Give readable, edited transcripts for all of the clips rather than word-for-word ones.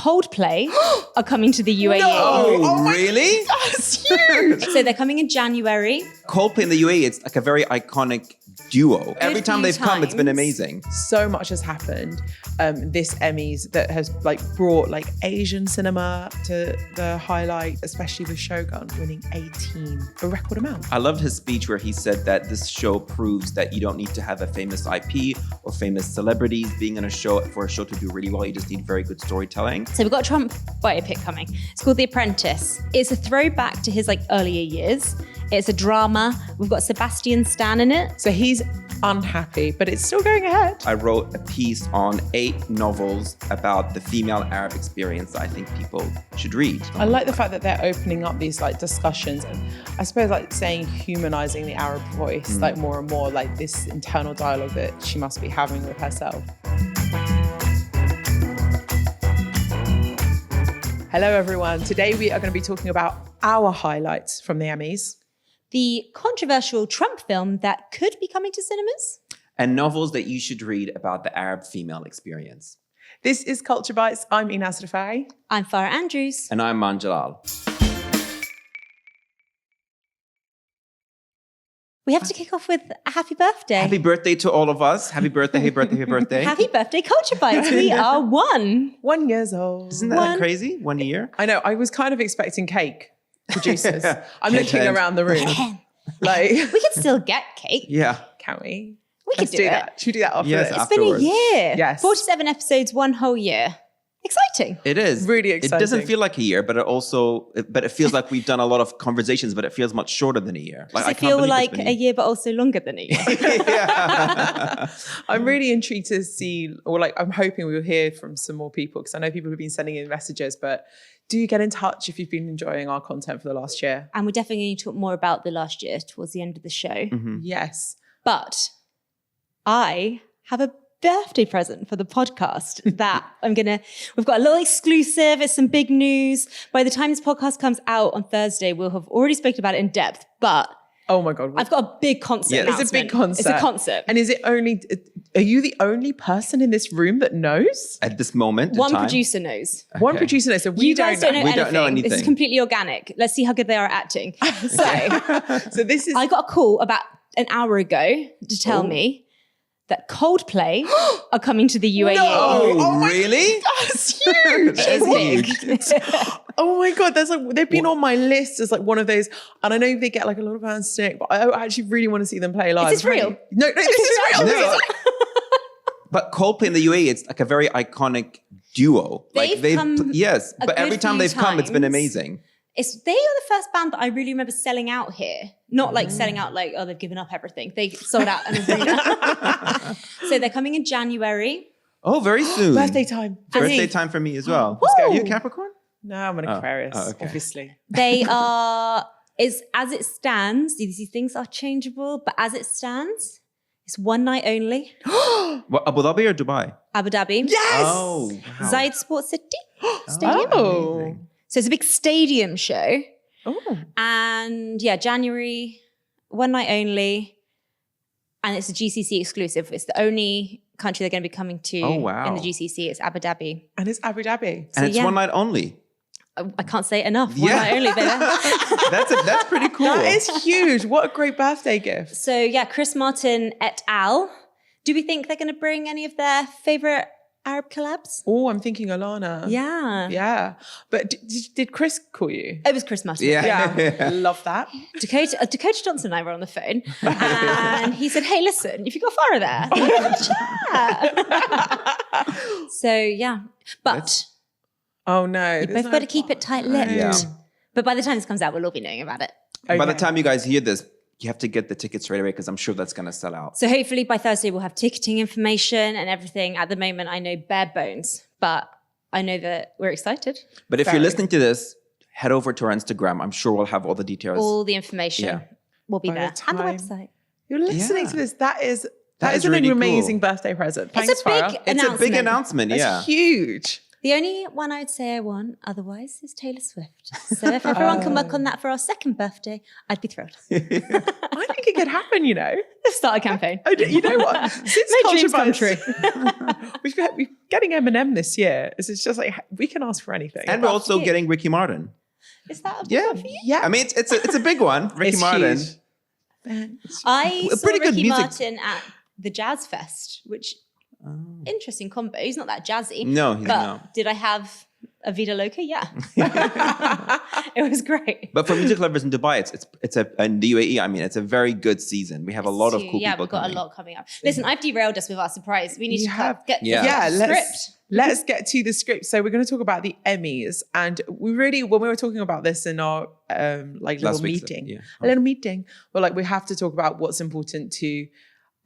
Coldplay are coming to the UAE. Oh, really? That's huge. So they're coming in January. Coldplay in the UAE, it's like a very iconic duo. Every time few they've come, it's been times. amazing. So much has happened this Emmys that has brought Asian cinema to the highlight, especially with Shogun winning 18, a record amount. I loved his speech where he said that this show proves that you don't need to have a famous IP or famous celebrities being in a show for a show to do really well. You just need very good storytelling. So we've got a Trump biopic coming. It's called The Apprentice. It's a throwback to his earlier years. It's a drama. We've got Sebastian Stan in it. So he's unhappy, but it's still going ahead. I wrote a piece on 8 novels about the female Arab experience that I think people should read. I like the fact that they're opening up these discussions, and I suppose saying humanizing the Arab voice more and more, this internal dialogue that she must be having with herself. Hello everyone. Today we are going to be talking about our highlights from the Emmys. The controversial Trump film that could be coming to cinemas. And novels that you should read about the Arab female experience. This is Culture Bites. I'm Enas Refaei. I'm Farah Andrews. And I'm Maan Jalal. We have to kick off with a happy birthday. Happy birthday to all of us. Happy birthday, happy birthday, happy birthday. Happy birthday, Culture Bites. We are 1. 1 year old. Isn't that crazy? 1 year? I know. I was kind of expecting cake, producers. I'm Hint, looking hint. around the room. We can still get cake. Yeah. Can we? We could Let's do it. that. Should we do that after Yes, this? It's been a afterwards. year. Yes. 47 episodes, 1 whole year. Exciting. It is. Really It doesn't exciting. feel like a year, but it feels like we've done a lot of conversations, but it feels much shorter than a year. Does I it can't feel believe it's like been a year, but also longer than a year? Yeah. I'm really intrigued to see, I'm hoping we'll hear from some more people, because I know people have been sending in messages, but do get in touch if you've been enjoying our content for the last year. And we're definitely going to talk more about the last year towards the end of the show. Yes. But I have a birthday present for the podcast that we've got a little exclusive. It's some big news. By the time this podcast comes out on Thursday, we'll have already spoken about it in depth, but Oh my God. I've got a big concert. Yes. It's a big concert. It's a concert. And are you the only person in this room that knows? At this moment in One time. producer knows. One Okay. producer knows. So we You guys don't know We anything. don't know This is anything. completely organic. Let's see how good they are at acting. So this is... I got a call about an hour ago to tell me that Coldplay are coming to the UAE. Oh, really? That's huge. It's big. Oh my God, they've been on my list as one of those, and I know they get a lot of fans stick, but I actually really want to see them play live. Is this real? No, this is real. No. But Coldplay in the UAE, it's a very iconic duo. They've come yes, a but every good time few they've come, it's been times. amazing. They are the first band that I really remember selling out here. Not selling out they've given up everything. They sold out an arena. So they're coming in January. Oh, very soon. Birthday time. Birthday time for me as well. Woo! Are you a Capricorn? No, I'm an Aquarius, okay. obviously. They are, as it stands, these things are changeable, but as it stands, it's 1 night only. What, Abu Dhabi or Dubai? Abu Dhabi. Yes! Oh, wow. Zayed Sports City Stadium. Oh. Amazing. So it's a big stadium show. Oh. And January, 1 night only. And it's a GCC exclusive. It's the only country they're going to be coming to Oh, wow. in the GCC. It's Abu Dhabi. And it's Abu Dhabi. And it's 1 night only. I can't say it enough. 1 Yeah. night only, baby. That's pretty cool. That is huge. What a great birthday gift. So Chris Martin et al. Do we think they're going to bring any of their favorite Arab collabs? Oh, I'm thinking Alana. Yeah. Yeah. But did Chris call you? It was Chris Martin. Yeah. Yeah. Love that. Dakota Johnson and I were on the phone, and he said, "Hey, listen, if you got Farah there, we can chat." So but Oh no. you both got to keep it tight-lipped. Yeah. But by the time this comes out, we'll all be knowing about it. Okay. By the time you guys hear this, you have to get the tickets right away because I'm sure that's going to sell out. So hopefully by Thursday we'll have ticketing information and everything. At the moment, I know bare bones, but I know that we're excited. But if Very. you're listening to this, head over to our Instagram. I'm sure we'll have all the details. All the information Yeah. will be By the there. And the time- website. You're listening Yeah. to this. That is is an really amazing cool. birthday present. It's Thanks, a big Farah. It's a big announcement, That's yeah. huge. The only one I would say I want otherwise is Taylor Swift. So if everyone can work on that for our second birthday, I'd be thrilled. I think it could happen, you know. Start a campaign. You know what? Since My dreams come true. we're getting Eminem this year. It's just like we can ask for anything. And we're also getting Ricky Martin. Is that a big one for you? Yeah. I mean, it's a big one. Ricky It's Martin. huge. I saw pretty good Ricky music. Martin at the Jazz Fest, which interesting combo. He's not that jazzy. No, he's but not. Did I have a Vida Loca? Yeah. It was great. But for music lovers in Dubai, it's a in the UAE. I mean, it's a very good season. We have a lot of cool yeah, people we've got coming. a lot coming up. Listen, I've derailed us with our surprise. We need You to have. get Yeah. the script. Let's get to the script. So we're going to talk about the Emmys, and we really, when we were talking about this in our like little Last week's, meeting, yeah. a little meeting, we're like, we have to talk about what's important to,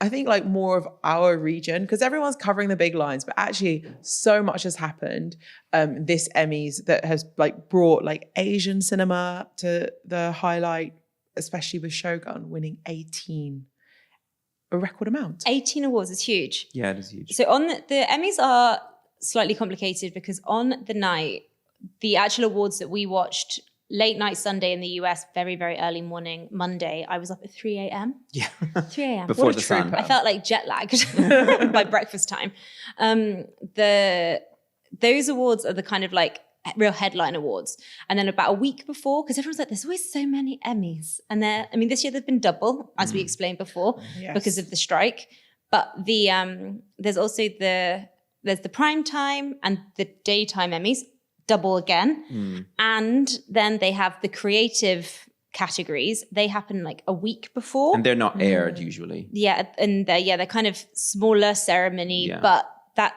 I think, like more of our region, because everyone's covering the big lines, but actually so much has happened this Emmys that has like brought like Asian cinema to the highlight, especially with Shogun winning 18, a record amount. 18 awards is huge. Yeah, it is huge. So on the Emmys are slightly complicated because on the night, the actual awards that we watched late night Sunday in the US, very, very early morning, Monday, I was up at 3 a.m. Yeah. 3 a.m. Before What a the sun. trooper. I felt like jet lagged by breakfast time. Those awards are the kind of like real headline awards. And then about a week before, because everyone's like, there's always so many Emmys. And this year they've been double, as we explained before, Yes. because of the strike. But there's also there's the primetime and the daytime Emmys, double again. And then they have the creative categories. They happen like a week before. And they're not aired usually. Yeah, and they're kind of smaller ceremony, Yeah. but that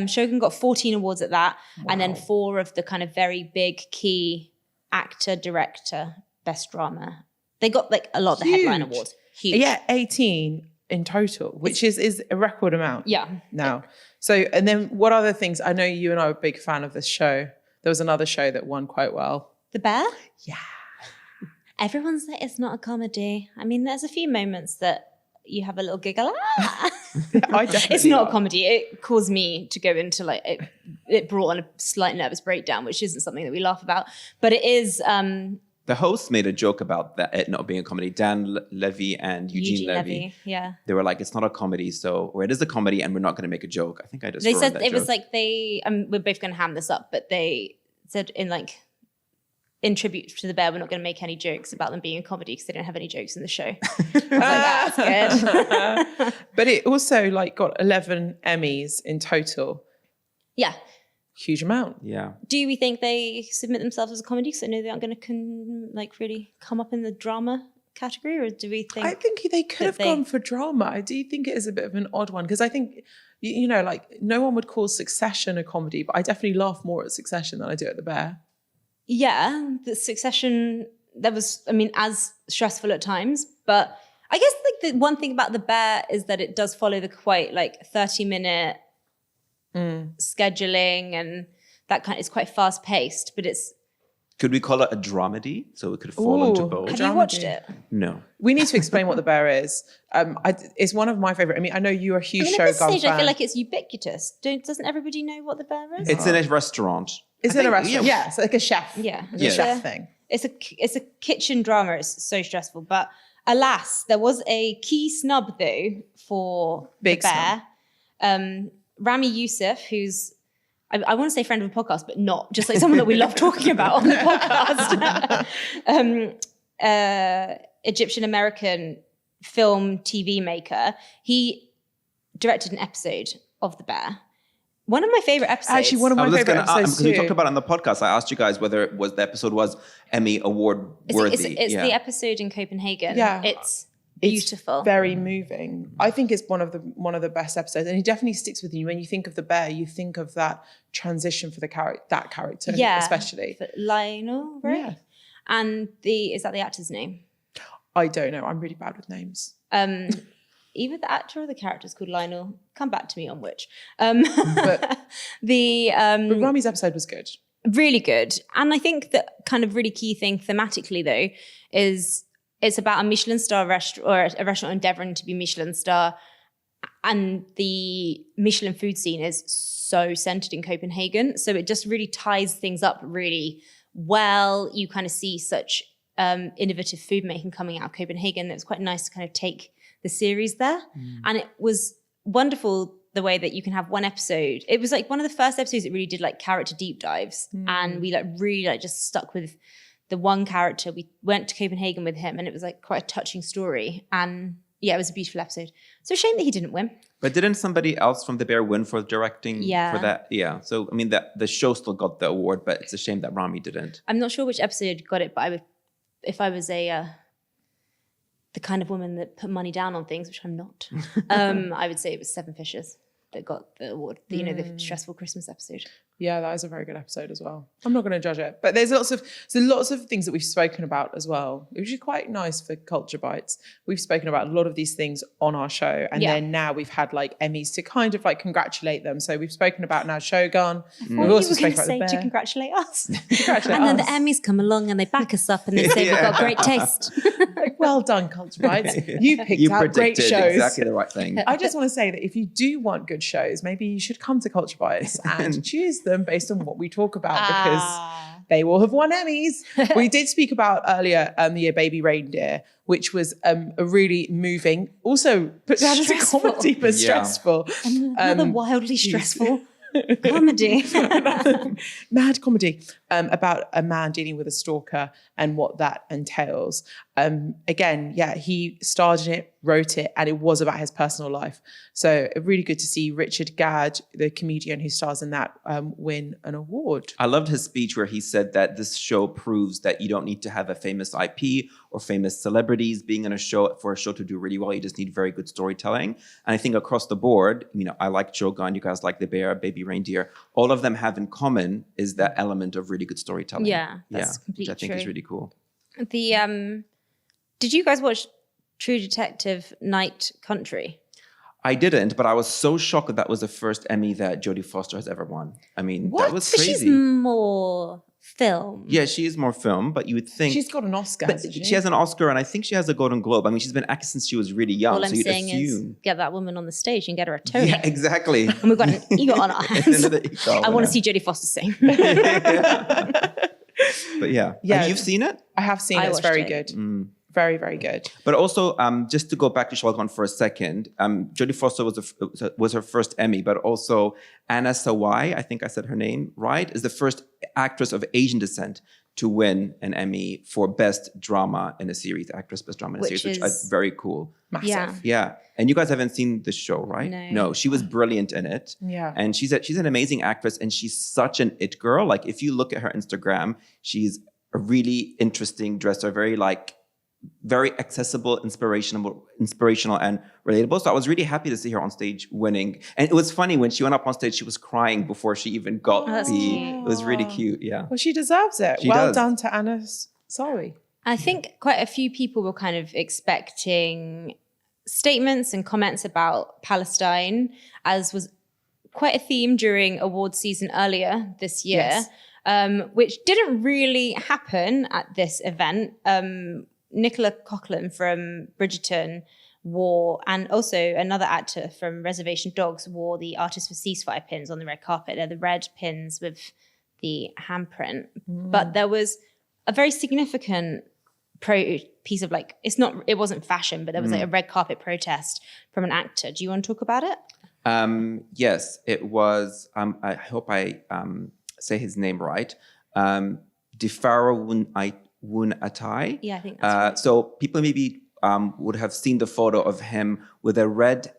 Shogun got 14 awards at that, and then 4 of the kind of very big key actor, director, best drama. They got like a lot of the headline Huge. awards. Huge. Yeah, 18 in total, which is a record amount. Yeah. Now. So, and then what other things? I know you and I are a big fan of this show. There was another show that won quite well. The Bear? Yeah. Everyone's like, it's not a comedy. I mean, there's a few moments that you have a little giggle. I definitely It's not a laughed. comedy. It caused me to go into like, it brought on a slight nervous breakdown, which isn't something that we laugh about. But it is... The host made a joke about that it not being a comedy. Dan Levy and Eugene Levy. Yeah. They were like, it's not a comedy, or it is a comedy, and we're not going to make a joke. I think I just They wrote said that it was joke. like we're both going to ham this up, but they said in tribute to the Bear, we're not going to make any jokes about them being a comedy because they don't have any jokes in the show. I was like, that's good. But it also like got 11 Emmys in total. Yeah. Huge amount. Yeah. Do we think they submit themselves as a comedy because I know they aren't going to really come up in the drama category, or do we think? I think they could have they- gone for drama. I do think it is a bit of an odd one because I think, you know, like no one would call Succession a comedy, but I definitely laugh more at Succession than I do at The Bear. Yeah, the Succession, that was, as stressful at times, but I guess like the one thing about The Bear is that it does follow the quite like 30-minute scheduling, and that kind of, it's quite fast paced, but it's... Could we call it a dramedy? So it could fall into Ooh, both. Have dramedy. you watched it? No. We need to explain what The Bear is. It's one of my favorite. I mean, I know you're a huge At Shogun this stage, fan. I feel like it's ubiquitous. Doesn't everybody know what The Bear is? It's in a restaurant. Is I it a think- restaurant? Yeah, it's like a chef. Yeah. It's a Yeah. chef thing. It's a kitchen drama. It's so stressful. But alas, there was a key snub though for Big The Bear. Rami Youssef, who's I want to say friend of the podcast, but not just like someone that we love talking about on the podcast. Egyptian American film TV maker. He directed an episode of The Bear. One of my favorite episodes. Actually, one of I my was just favorite going to episodes because we too. talked about it on the podcast. I asked you guys whether the episode was Emmy award worthy. It's the episode in Copenhagen. Yeah. It's It's beautiful. very moving. I think it's one of the best episodes, and it definitely sticks with you. When you think of The Bear, you think of that transition for that character, especially. But Lionel, right? Yeah. And is that the actor's name? I don't know. I'm really bad with names. Either the actor or the character is called Lionel. Come back to me on which. But But Rami's episode was good. really good. And I think the kind of really key thing thematically though is it's about a Michelin star restaurant, or a restaurant endeavoring to be Michelin star, And the Michelin food scene is so centered in Copenhagen. So it just really ties things up really well. You kind of see such innovative food making coming out of Copenhagen. It was quite nice to kind of take the series there. And it was wonderful the way that you can have one episode. It was like one of the first episodes that really did like character deep dives. And we like really like just stuck with the one character. We went to Copenhagen with him and it was like quite a touching story. And yeah, it was a beautiful episode. So shame that he didn't win. But didn't somebody else from The Bear win for directing for that? Yeah. So, I mean, the show still got the award, but it's a shame that Rami didn't. I'm not sure which episode got it, but I would, if I was the kind of woman that put money down on things, which I'm not, I would say it was Seven Fishes that got the award, the stressful Christmas episode. Yeah, that is a very good episode as well. I'm not going to judge it, but there's lots of things that we've spoken about as well, which is quite nice for Culture Bites. We've spoken about a lot of these things on our show, and then now we've had like Emmys to kind of like congratulate them. So we've spoken about now Shogun. We've also spoken about The Bear. To congratulate us. Congratulate and us. then the Emmys come along and they back us up and they say we've got great taste. Like, well done, Culture Bites. You picked out great shows. Exactly the right thing. I just want to say that if you do want good shows, maybe you should come to Culture Bites and choose them based on what we talk about because they will have won Emmys. We did speak about earlier the Year Baby Reindeer, which was a really moving, also put down as a comedy but stressful. Another wildly stressful comedy. Mad comedy about a man dealing with a stalker and what that entails. Again, yeah, he starred in it, wrote it, and it was about his personal life. So really good to see Richard Gadd, the comedian who stars in that, win an award. I loved his speech where he said that this show proves that you don't need to have a famous IP or famous celebrities being in a show for a show to do really well. You just need very good storytelling. And I think across the board, you know, I like Shogun, you guys like The Bear, Baby Reindeer. All of them have in common is that element of really good storytelling. Yeah, that's completely which I think true. is really cool. Did you guys watch True Detective Night Country? I didn't, but I was so shocked that was the first Emmy that Jodie Foster has ever won. I mean, that was crazy. She's more film. Yeah, she is more film, but you would think... She's got an Oscar, hasn't she? She has an Oscar, and I think she has a Golden Globe. I mean, she's been acting since she was really young, All I'm so you'd saying assume... is get that woman on the stage and get her a Tony. Yeah, exactly. And we've got an EGOT on our hands. Another EGOT I want to see Jodie Foster sing. But yeah. Yeah. You've seen it? I have seen it. It's very good. Very, very good. But also, just to go back to Shogun for a second, Jodie Foster was her first Emmy, but also Anna Sawai, I think I said her name right, is the first actress of Asian descent to win an Emmy for Best Drama in a Series, Actress Best Drama in a Series, which is very cool. Massive. Yeah. And you guys haven't seen the show, right? No, she was brilliant in it. Yeah. And she's an amazing actress, and she's such an it girl. Like, if you look at her Instagram, she's a really interesting dresser, very accessible, inspirational and relatable. So I was really happy to see her on stage winning. And it was funny, when she went up on stage, she was crying before she even got it was really cute. Yeah. Well, she deserves it. She well does. done to Anna. Sorry. I think quite a few people were kind of expecting statements and comments about Palestine, as was quite a theme during award season earlier this year, which didn't really happen at this event. Nicola Coughlan from Bridgerton wore, and also another actor from Reservation Dogs wore the Artists for Ceasefire pins on the red carpet. They're the red pins with the handprint. But there was a very significant piece of it wasn't fashion, but there was like a red carpet protest from an actor. Do you want to talk about it? Yes, it was, I hope I say his name right, D'Pharaoh Woon-A-Tai. Yeah, I think that's right. So people maybe would have seen the photo of him with a red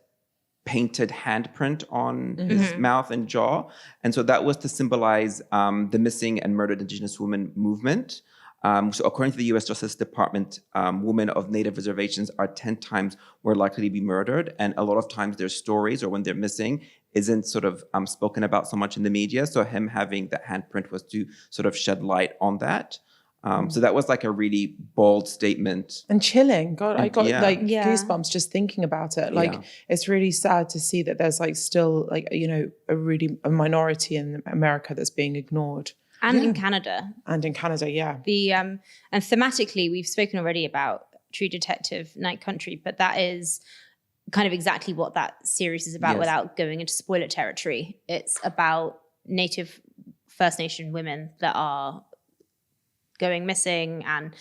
painted handprint on his mouth and jaw. And so that was to symbolize the missing and murdered indigenous women movement. So according to the U.S. Justice Department, women of Native reservations are 10 times more likely to be murdered. And a lot of times their stories, or when they're missing, isn't sort of spoken about so much in the media. So him having that handprint was to sort of shed light on that. So that was like a really bold statement. And chilling. God, I got goosebumps just thinking about it. It's really sad to see that there's still a minority in America that's being ignored. And in Canada. And in Canada, yeah. And thematically, we've spoken already about True Detective Night Country, but that is kind of exactly what that series is about Yes. without going into spoiler territory. It's about Native First Nation women that are going missing and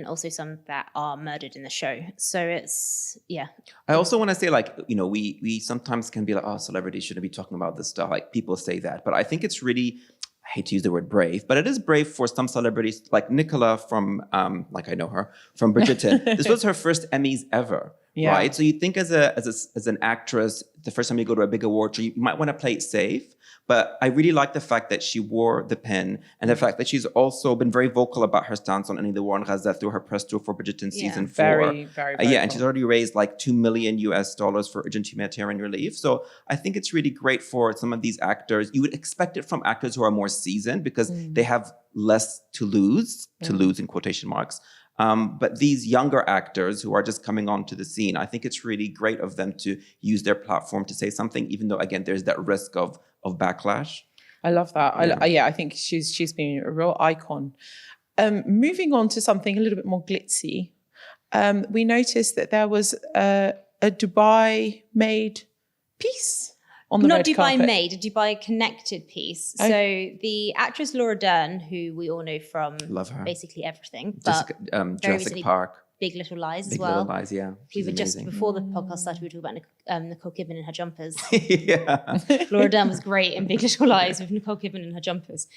also some that are murdered in the show. So it's, yeah. I also want to say, like, you know, we sometimes can be like, oh, celebrities shouldn't be talking about this stuff. Like, people say that. But I think it's really, I hate to use the word brave, but it is brave for some celebrities, like Nicola from, like I know her, from Bridgerton. This was her first Emmys ever, right? So you think as an actress, the first time you go to a big award show, you might want to play it safe. But I really like the fact that she wore the pin and the fact that she's also been very vocal about her stance on ending the war in Gaza through her press tour for Bridgerton season 4. Very, very vocal. Yeah, and she's already raised like $2 million for urgent humanitarian relief. So I think it's really great for some of these actors. You would expect it from actors who are more seasoned because they have less to lose in quotation marks. But these younger actors who are just coming onto the scene, I think it's really great of them to use their platform to say something, even though, again, there's that risk of backlash. I love that. I think she's been a real icon. Moving on to something a little bit more glitzy, we noticed that there was a Dubai-made piece on the Not red Dubai carpet. made, a Dubai connected piece. So the actress Laura Dern, who we all know from Love her. basically everything, but Jurassic recently, Park. Big Little Lies as Big well. Little Lies, yeah. We She's were just, amazing. before the podcast started, we were talking about Nicole Kidman and her jumpers. Yeah. Laura Dern was great in Big Little Lies with Nicole Kidman and her jumpers.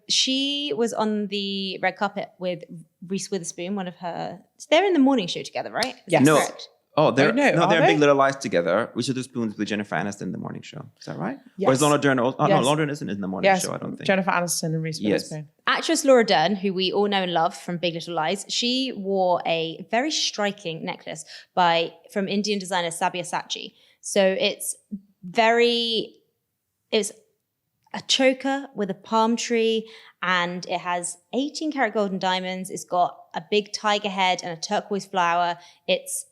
She was on the red carpet with Reese Witherspoon, one of her... They're in the morning show together, right? Is Yes. that No. correct? Oh, they're no, are they're they? Big Little Lies together. Richard Witherspoon with Jennifer Aniston in the morning show. Is that right? Yes. Or is Laura Dern? Oh, no, Yes. Laura Dern isn't in the morning Yes, show, I don't think. Jennifer Aniston and Reese Yes. Witherspoon. Actress Laura Dern, who we all know and love from Big Little Lies, she wore a very striking necklace from Indian designer Sabya Sachi. So it's a choker with a palm tree, and it has 18 karat golden diamonds. It's got a big tiger head and a turquoise flower. It's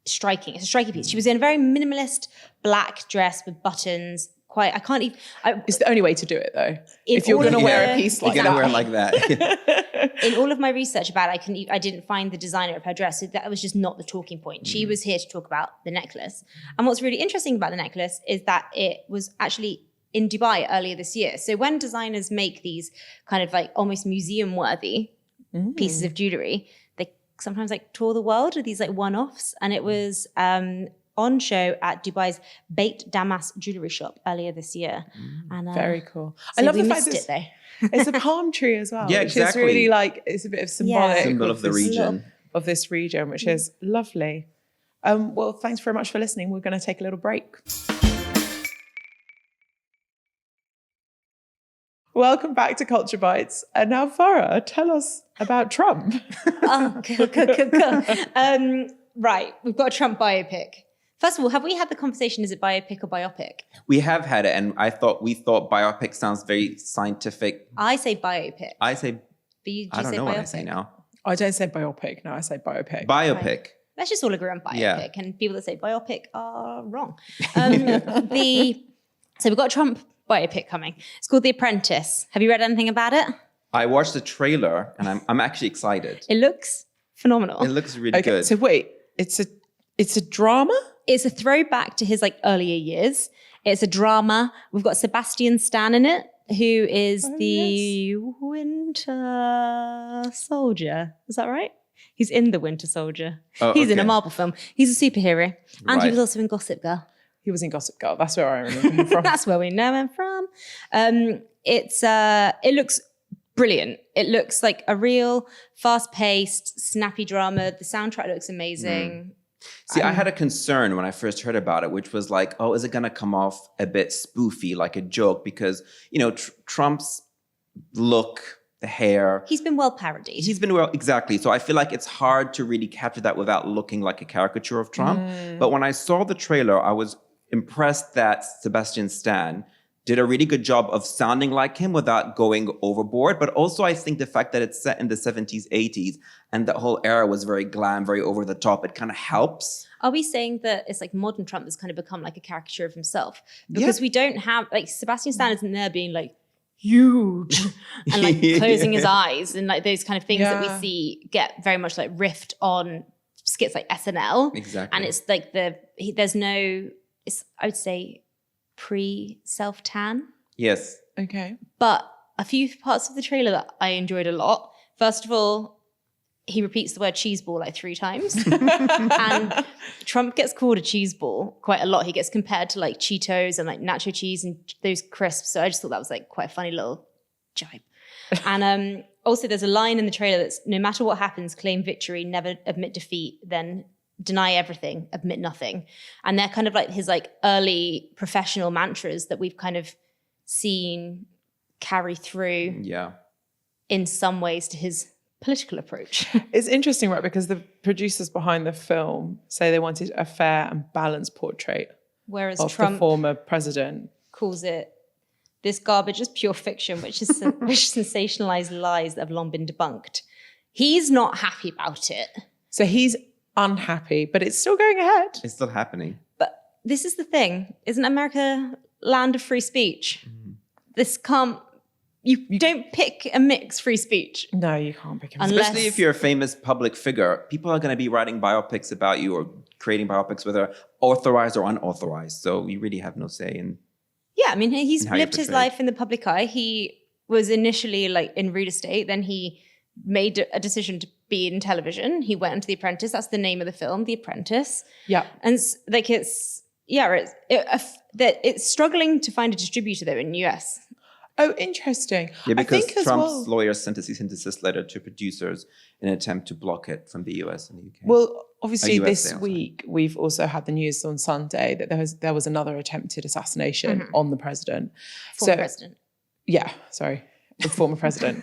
striking. It's a striking piece. She was in a very minimalist black dress with buttons. It's the only way to do it, though. In If you're all going to of wear the- a piece like You're gonna that. wear it like that. In all of my research about it, I didn't find the designer of her dress. So that was just not the talking point. She was here to talk about the necklace. And what's really interesting about the necklace is that it was actually in Dubai earlier this year. So when designers make these kind of like almost museum-worthy pieces of jewelry, they sometimes like tour the world with these like one-offs. And it was on show at Dubai's Beit Damas jewelry shop earlier this year. And, Very cool. so I love we the fact missed that it though. it's a palm tree as well. Yeah, which exactly. is really like, it's a bit of symbolic Symbol of the this- region. of this region, which is lovely. Well, thanks very much for listening. We're going to take a little break. Welcome back to Culture Bites. And now, Farah, tell us about Trump. Oh, cool. Right, we've got a Trump biopic. First of all, have we had the conversation, is it biopic or biopic? We have had it, and we thought biopic sounds very scientific. I say biopic. I say, But you I don't say know biopic. what I say now. I don't say biopic. No, I say biopic. Biopic. Let's just all agree on biopic. Yeah. And people that say biopic are wrong. So we've got a Trump biopic coming. It's called The Apprentice. Have you read anything about it? I watched the trailer, and I'm actually excited. It looks phenomenal. It looks really Okay, good. so wait, it's a drama? It's a throwback to his like earlier years. It's a drama. We've got Sebastian Stan in it, who is the Winter Soldier. Is that right? He's in the Winter Soldier. Oh, He's in a okay. Marvel film. He's a superhero. And he Right. was also in Gossip Girl. He was in Gossip Girl. That's where I remember him from. That's where we know him from. It looks brilliant. It looks like a real fast-paced, snappy drama. The soundtrack looks amazing. See, I had a concern when I first heard about it, which was like, oh, is it going to come off a bit spoofy, like a joke? Because, you know, Trump's look, the hair. He's been well parodied. He's been well, exactly. So I feel like it's hard to really capture that without looking like a caricature of Trump. But when I saw the trailer, I was impressed that Sebastian Stan did a really good job of sounding like him without going overboard. But also I think the fact that it's set in the 70s, 80s, and the whole era was very glam, very over the top, it kind of helps. Are we saying that it's like modern Trump has kind of become like a caricature of himself? Because we don't have, like, Sebastian Stan isn't there being like huge and like closing his eyes and like those kind of things that we see get very much like riffed on skits like SNL. Exactly. And it's like there's no, I would say, pre-self-tan. Yes. Okay. But a few parts of the trailer that I enjoyed a lot. First of all, he repeats the word cheeseball like 3 times. And Trump gets called a cheeseball quite a lot. He gets compared to like Cheetos and like nacho cheese and those crisps. So I just thought that was like quite a funny little jibe. And also there's a line in the trailer that's no matter what happens, claim victory, never admit defeat, then deny everything, admit nothing. And they're kind of like his like early professional mantras that we've kind of seen carry through in some ways to his political approach. It's interesting, right? Because the producers behind the film say they wanted a fair and balanced portrait Whereas of Trump the former president. calls it, this garbage is pure fiction, which sensationalized lies that have long been debunked. He's not happy about it. So he's unhappy, but it's still going ahead. It's still happening. But this is the thing. Isn't America land of free speech? This can't, you don't pick and mix free speech. No, you can't pick him. Especially if you're a famous public figure, people are going to be writing biopics about you or creating biopics, whether authorized or unauthorized. So you really have no say in. Yeah, I mean, he's how you're lived his portrayed. life in the public eye. He was initially like in real estate. Then he made a decision to be in television. He went into The Apprentice. That's the name of the film, The Apprentice. Yeah. And like it's struggling to find a distributor though in the US. Oh, interesting. Yeah, because I think Trump's lawyers sent a cease and desist letter to producers in an attempt to block it from the US and the UK. Well, obviously US this sales, week we've also had the news on Sunday that there was another attempted assassination on the president. Former president. Yeah, sorry. The former president.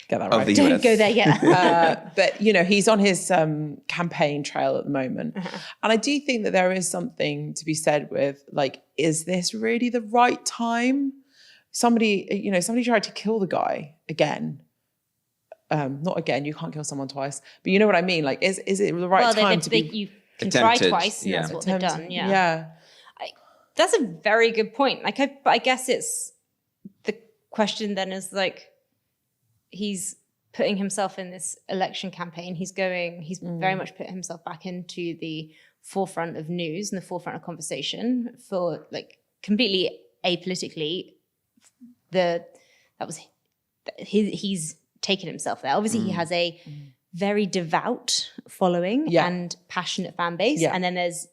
Get that Of right. the Don't US. go there yet. But, you know, he's on his campaign trail at the moment. And I do think that there is something to be said with, like, is this really the right time? Somebody tried to kill the guy again. Not again, you can't kill someone twice. But you know what I mean? Like, is it the right time to be you can try attempted, twice, and yeah. that's what they've done. Yeah. Yeah. That's a very good point. Like, I guess it's the question then is like, he's putting himself in this election campaign. He's very much put himself back into the forefront of news and the forefront of conversation for like completely apolitically. He's taken himself there. Obviously, he has a very devout following and passionate fan base. Yeah. And then there's,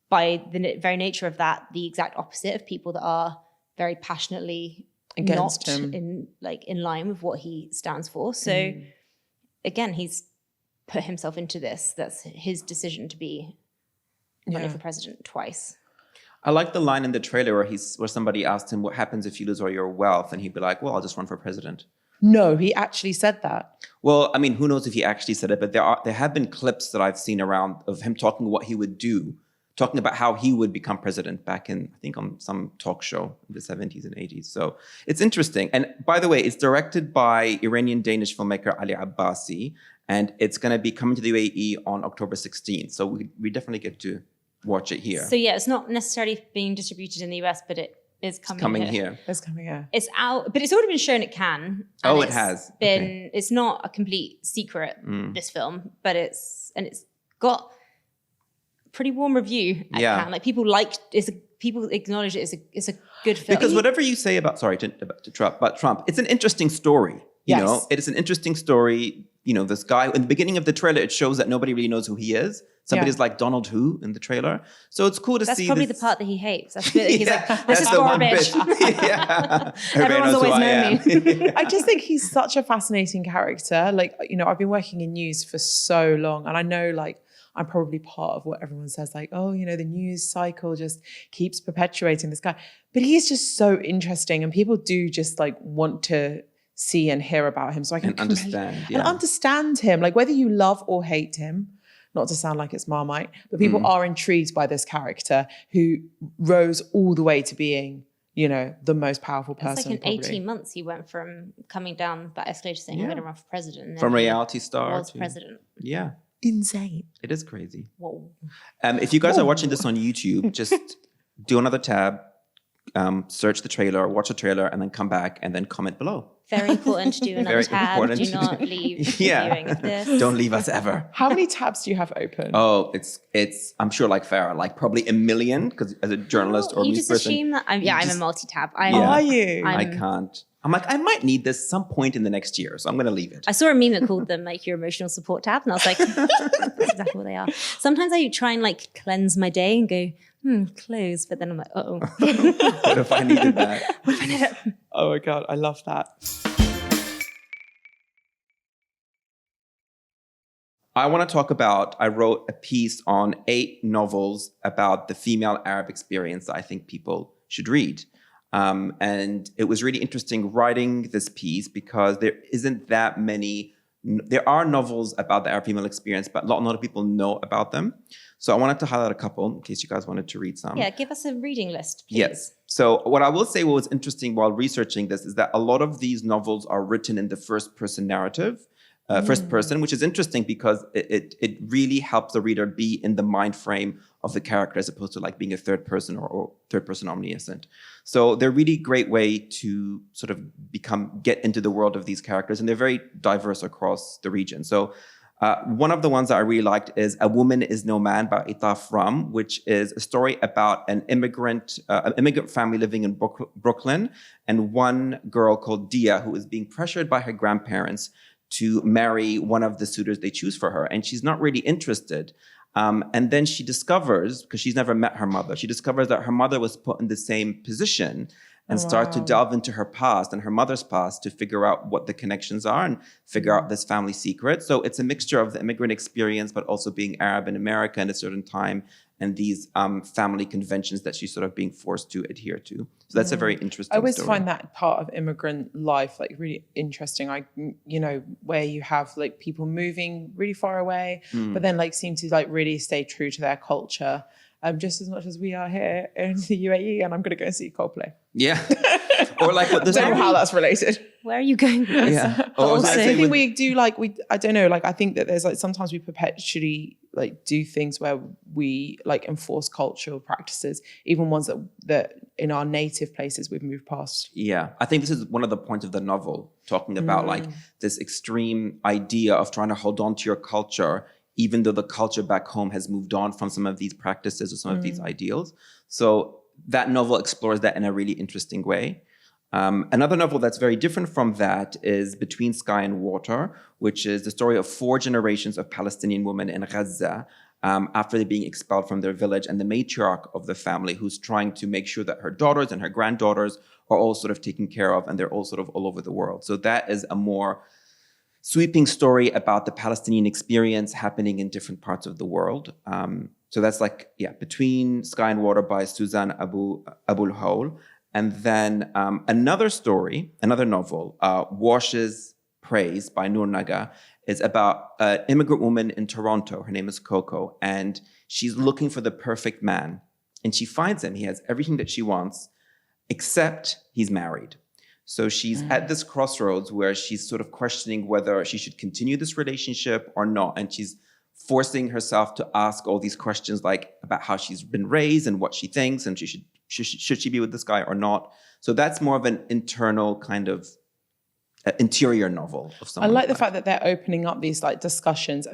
by the very nature of that, the exact opposite of people that are very passionately Against not him. in line with what he stands for. So again, he's put himself into this. That's his decision to be running for president twice. I like the line in the trailer where somebody asked him, what happens if you lose all your wealth? And he'd be like, well, I'll just run for president. No, he actually said that. Well, I mean, who knows if he actually said it, but there have been clips that I've seen around of him talking what he would do, talking about how he would become president back in, I think, on some talk show in the 70s and 80s. So it's interesting. And by the way, it's directed by Iranian-Danish filmmaker Ali Abbasi, and it's going to be coming to the UAE on October 16th. So we definitely get to watch it here. So yeah, it's not necessarily being distributed in the US, but it is coming here. It's coming here. It's out, but it's already been shown at Cannes. Oh, and it has. Been. Okay. It's not a complete secret, this film, but it's got pretty warm review at Cannes. Like people acknowledge it's a good film. Because whatever you say about Trump, it's an interesting story. You know, it is an interesting story. You know, this guy in the beginning of the trailer, it shows that nobody really knows who he is. Somebody's like Donald Who in the trailer. So it's cool to see. That's probably this. the part that he hates. That's the bit that he's like, this is the one garbage. bit. Yeah. Everyone's always known me. I just think he's such a fascinating character. Like, you know, I've been working in news for so long, and I know, like, I'm probably part of what everyone says, like, oh, you know, the news cycle just keeps perpetuating this guy. But he's just so interesting, and people do just like want to see and hear about him. So I can understand him, like whether you love or hate him. Not to sound like it's Marmite, but people are intrigued by this character who rose all the way to being, you know, the most powerful person. It's like in probably. 18 months, he went from coming down that escalator saying, I'm going to run for president. And From then he reality star was to president. Yeah. Insane. It is crazy. Whoa. If you guys are watching this on YouTube, just do another tab, search the trailer, watch the trailer, and then come back and then comment below. Very important to do another Very tab. important Do to not do. leave Yeah. viewing of this. Don't leave us ever. How many tabs do you have open? Oh, it's. I'm sure, like Farah, like probably a million, because as a journalist or You news just person, assume that. I'm a multi-tab. Yeah. Are you? I can't. I'm like, I might need this some point in the next year, so I'm going to leave it. I saw a meme that called them like your emotional support tab, and I was like, that's exactly what they are. Sometimes I try and like cleanse my day and go, close, but then I'm like, uh-oh. What if I needed that? Oh my God, I love that. I want to talk about, I wrote a piece on 8 novels about the female Arab experience that I think people should read. And it was really interesting writing this piece because there isn't that many, there are novels about the Arab female experience, but not a lot of people know about them. So I wanted to highlight a couple in case you guys wanted to read some. Yeah, give us a reading list, please. Yes. So what I will say what was interesting while researching this is that a lot of these novels are written in the first person narrative. First person, which is interesting because it really helps the reader be in the mind frame of the character as opposed to like being a third person or third person omniscient. So they're really great way to sort of get into the world of these characters, and they're very diverse across the region. So one of the ones that I really liked is A Woman Is No Man by D'Pharaoh Woon-A-Tai, which is a story about an immigrant family living in Brooklyn, and one girl called Dia who is being pressured by her grandparents to marry one of the suitors they choose for her. And she's not really interested. And then she discovers, because she's never met her mother, she discovers that her mother was put in the same position and start to delve into her past and her mother's past to figure out what the connections are and figure out this family secret. So it's a mixture of the immigrant experience, but also being Arab in America at a certain time and these family conventions that she's sort of being forced to adhere to. So that's a very interesting I always story. find that part of immigrant life like really interesting. Where you have like people moving really far away, but then like seem to like really stay true to their culture. Just as much as we are here in the UAE, and I'm going to go and see Coldplay. Yeah. Or like what I don't know how that's related. Where are you going with this? Yeah. But also, I I think we do like I don't know, like I think that there's like sometimes we perpetually like do things where we like enforce cultural practices, even ones that in our native places we've moved past. Yeah, I think this is one of the points of the novel, talking about like this extreme idea of trying to hold on to your culture, even though the culture back home has moved on from some of these practices or some of these ideals. So that novel explores that in a really interesting way. Another novel that's very different from that is Between Sky and Water, which is the story of 4 generations of Palestinian women in Gaza after they're being expelled from their village, and the matriarch of the family who's trying to make sure that her daughters and her granddaughters are all sort of taken care of, and they're all sort of all over the world. So that is a more sweeping story about the Palestinian experience happening in different parts of the world. So that's like, Between Sky and Water by Suzanne Abu Hawl. And then another novel, Wash's Praise by Noor Naga, is about an immigrant woman in Toronto. Her name is Coco, and she's looking for the perfect man. And she finds him. He has everything that she wants, except he's married. So she's at this crossroads where she's sort of questioning whether she should continue this relationship or not. And she's forcing herself to ask all these questions, like about how she's been raised and what she thinks, and should she be with this guy or not. So that's more of an internal kind of interior novel of someone. I like the fact that they're opening up these like discussions.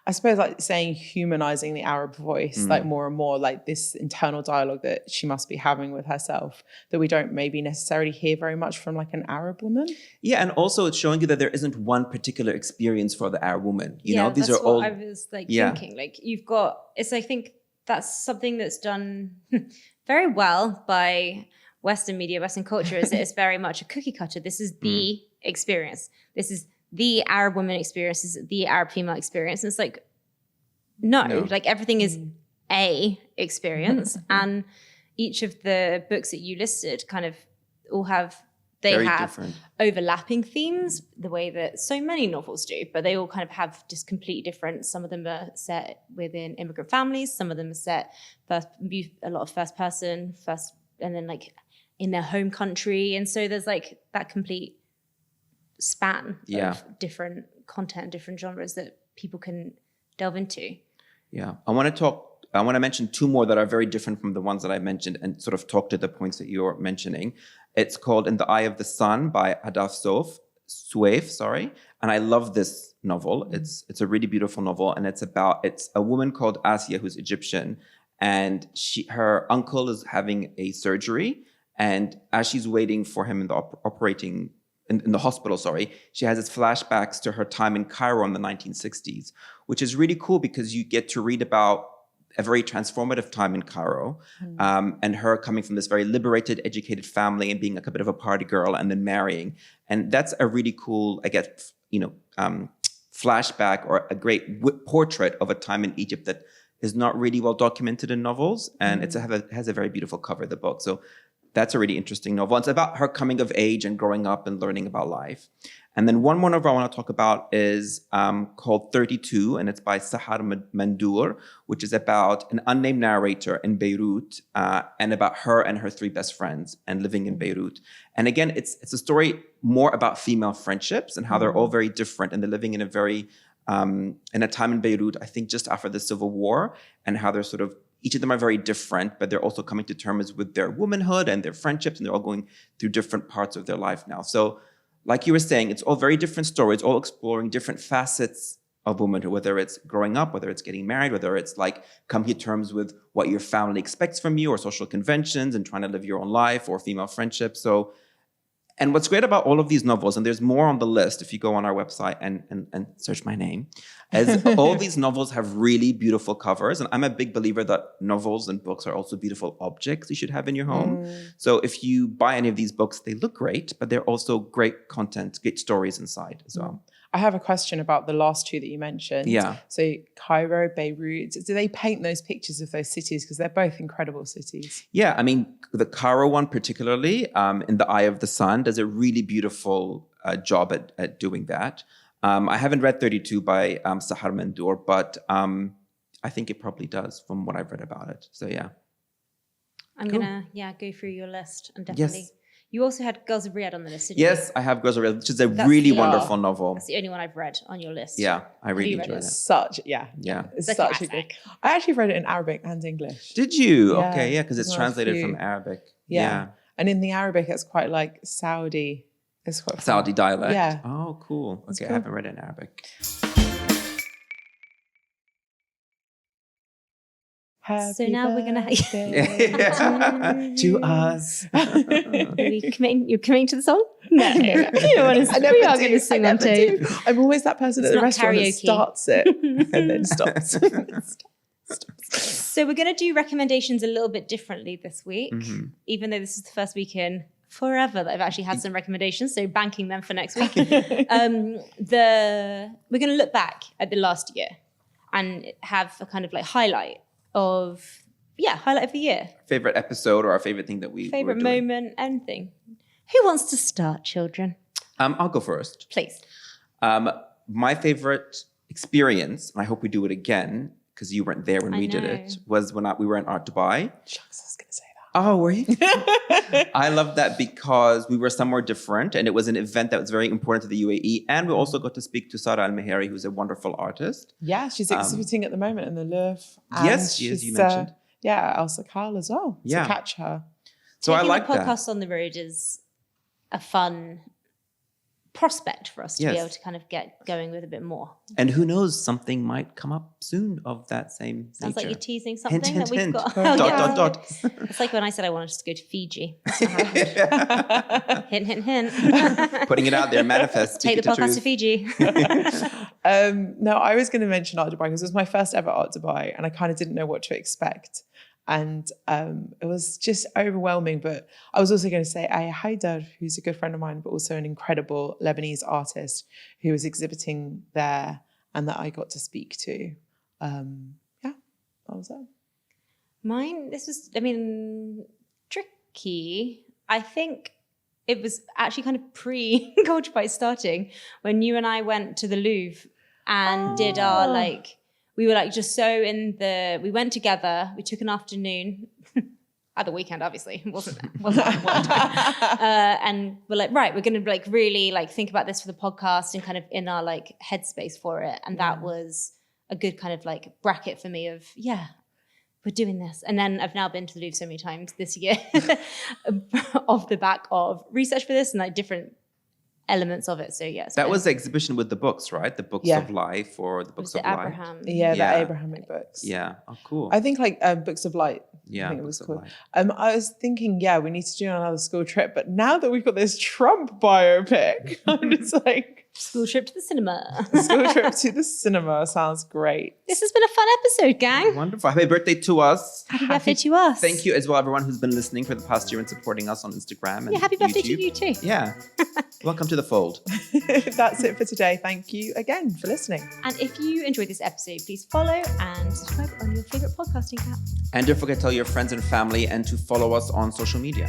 I suppose like saying humanizing the Arab voice, like more and more, like this internal dialogue that she must be having with herself that we don't maybe necessarily hear very much from like an Arab woman. Yeah, and also it's showing you that there isn't one particular experience for the Arab woman. You know, these that's are all. what I was like thinking. Like you've got, I think that's something that's done very well by Western media, Western culture, is it's very much a cookie cutter. This is the experience. This is the Arab woman experience. This is the Arab female experience. And it's like, no, like everything is a experience. And each of the books that you listed kind of all have, they have different overlapping themes, the way that so many novels do, but they all kind of have just completely different. Some of them are set within immigrant families. Some of them are set a lot of first person, and then like in their home country. And so there's like that complete span of different content, different genres that people can delve into. Yeah. I want to talk I want to mention two more that are very different from the ones that I mentioned and sort of talk to the points that you're mentioning. It's called In the Eye of the Sun by Hadaf Soueif, and I love this novel. It's a really beautiful novel, and it's a woman called Asia who's Egyptian, and her uncle is having a surgery, and as she's waiting for him in the in the hospital, she has these flashbacks to her time in Cairo in the 1960s, which is really cool because you get to read about a very transformative time in Cairo, and her coming from this very liberated, educated family and being like a bit of a party girl and then marrying. And that's a really cool, flashback or a great portrait of a time in Egypt that is not really well documented in novels. And it has a very beautiful cover, the book. So that's a really interesting novel. It's about her coming of age and growing up and learning about life. And then one more novel I want to talk about is called 32, and it's by Sahar Mandoor, which is about an unnamed narrator in Beirut and about her and her three best friends and living in Beirut. And again, it's a story more about female friendships and how they're all very different, and they're living in a very, in a time in Beirut, I think just after the Civil War, and how they're sort of, each of them are very different, but they're also coming to terms with their womanhood and their friendships, and they're all going through different parts of their life now. So like you were saying, it's all very different stories, all exploring different facets of womanhood, whether it's growing up, whether it's getting married, whether it's like coming to terms with what your family expects from you or social conventions and trying to live your own life or female friendships. So, and what's great about all of these novels, and there's more on the list if you go on our website and search my name, is all these novels have really beautiful covers. And I'm a big believer that novels and books are also beautiful objects you should have in your home. So if you buy any of these books, they look great, but they're also great content, great stories inside as well. I have a question about the last two that you mentioned. Yeah. So Cairo, Beirut, do they paint those pictures of those cities? Because they're both incredible cities. Yeah, I mean, the Cairo one particularly, In the Eye of the Sun, does a really beautiful job at doing that. I haven't read 32 by Sahar Mandoor, but I think it probably does from what I've read about it. So yeah. I'm going to, go through your list and definitely... Yes. You also had Girls of Riyadh on the list, didn't you? Yes, I have Girls of Riyadh, which is a really wonderful novel. That's the only one I've read on your list. Yeah, I really enjoyed it. It's such such a good. I actually read it in Arabic and English. Did you? Yeah. Okay, yeah, because it's translated from Arabic. Yeah. And in the Arabic, it's quite like Saudi. It's quite fun. Saudi dialect. Yeah. Oh, cool. Okay, I haven't read it in Arabic. So now we're gonna to us. You're committing to the song? No, you don't want to. We are going to sing on tape. I'm always that person at the restaurant that starts it and then stops. So we're going to do recommendations a little bit differently this week, even though this is the first week in forever that I've actually had some recommendations. So banking them for next week. We're going to look back at the last year and have a kind of like highlight of the year. Favorite episode or our favorite thing that we favorite were doing. moment, anything. Who wants to start, children? I'll go first. Please. My favorite experience, and I hope we do it again because you weren't there when we did it, was when we were in Art Dubai. Shucks, I was going to say that. Oh, were you? I loved that because we were somewhere different, and it was an event that was very important to the UAE. And we also got to speak to Sarah Al-Meheri, who's a wonderful artist. Yeah, she's exhibiting at the moment in the Louvre. Yes, she is, you mentioned. Al Sakal as well. Yeah. To catch her. So Taking I like the that. podcast on the road is a fun prospect for us to be able to kind of get going with a bit more. And who knows, something might come up soon of that same Sounds like nature. you're teasing something Hint, that we've hint, got. dot. It's like when I said I wanted to go to Fiji. Hint, hint, hint. Putting it out there, manifest. Take the podcast to Fiji. No, I was going to mention Art Dubai because it was my first ever Art Dubai and I kind of didn't know what to expect. And it was just overwhelming. But I was also going to say Aya Haidar, who's a good friend of mine, but also an incredible Lebanese artist who was exhibiting there and that I got to speak to. That was it. Mine, tricky. I think it was actually kind of pre-Culture Bite starting when you and I went to the Louvre and did our we were just we went together, we took an afternoon, at the weekend obviously, wasn't one time. And we're like, right, we're going to really think about this for the podcast and kind of in our headspace for it. And that was a good kind of bracket for me of, we're doing this. And then I've now been to the Louvre so many times this year off the back of research for this and like different elements of it. So yes. That was the exhibition with the books, right? The books of life or the books of light. Abraham. Yeah, the Abrahamic books. Yeah. Oh, cool. I think like Books of Light. Yeah, I think it was Books cool. of Light. I was thinking, we need to do another school trip. But now that we've got this Trump biopic, I'm just like, School trip to the cinema. school trip to the cinema sounds great. This has been a fun episode, gang. Wonderful. Happy birthday to us. Happy birthday to us. Thank you as well, everyone who's been listening for the past year and supporting us on Instagram and happy birthday YouTube. to you too. Yeah. Welcome to the fold. That's it for today. Thank you again for listening. And if you enjoyed this episode, please follow and subscribe on your favorite podcasting app. And don't forget to tell your friends and family and to follow us on social media.